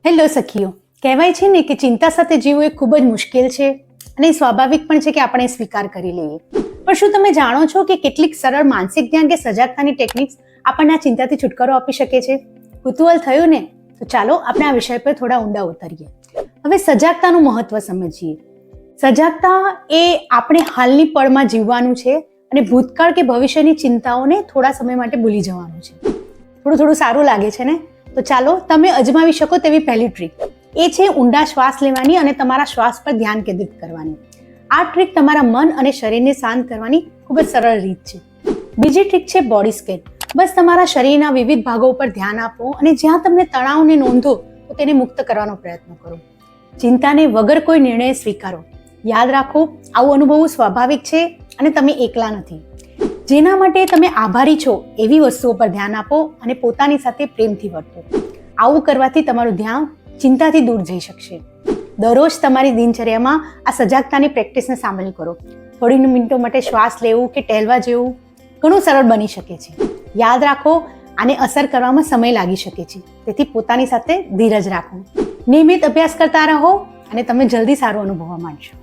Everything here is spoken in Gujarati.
હેલો સખીઓ, કહેવાય છે ને કે ચિંતા સાથે જીવવું એ ખૂબ જ મુશ્કેલ છે અને સ્વાભાવિક પણ છે કે આપણે સ્વીકાર કરી લઈએ. પણ શું તમે જાણો છો કે કેટલીક સરળ માનસિક ધ્યાન કે સજાગતાની ટેકનિક્સ આપણને આ ચિંતાથી છુટકારો આપી શકે છે? કુતૂહલ થયું ને? તો ચાલો આપણે આ વિષય પર થોડા ઊંડા ઉતરીએ. હવે સજાગતાનું મહત્વ સમજીએ. સજાગતા એ આપણે હાલની પળમાં જીવવાનું છે અને ભૂતકાળ કે ભવિષ્યની ચિંતાઓને થોડા સમય માટે ભૂલી જવાનું છે. થોડું સારું લાગે છે ને? તો ચાલો તમે અજમાવી શકો તેવી પહેલી ટ્રીક એ છે ઊંડા શ્વાસ લેવાની અને તમારા શ્વાસ પર ધ્યાન કેન્દ્રિત કરવાની. આ ટ્રીક તમારા મન અને શરીરને શાંત કરવાની ખૂબ જ સરળ રીત છે. બીજી ટ્રીક છે બોડી સ્કેન. બસ તમારા શરીરના વિવિધ ભાગો ઉપર ધ્યાન આપો અને જ્યાં તમને તણાવને નોંધો તો તેને મુક્ત કરવાનો પ્રયત્ન કરો. ચિંતાને વગર કોઈ નિર્ણય સ્વીકારો. યાદ રાખો, આવું અનુભવવું સ્વાભાવિક છે અને તમે એકલા નથી. જેના માટે તમે આભારી છો એવી વસ્તુઓ પર ધ્યાન આપો અને પોતાની સાથે પ્રેમથી વર્તો. આવું કરવાથી તમારું ધ્યાન ચિંતાથી દૂર જઈ શકશે. દરરોજ તમારી દિનચર્યામાં આ સજાગતાની પ્રેક્ટિસને સામેલ કરો. થોડી મિનિટો માટે શ્વાસ લેવું કે ટહેલવા જેવું ઘણું સરળ બની શકે છે. યાદ રાખો, આને અસર કરવામાં સમય લાગી શકે છે, તેથી પોતાની સાથે ધીરજ રાખો. નિયમિત અભ્યાસ કરતા રહો અને તમે જલ્દી સારું અનુભવવા માંડશો.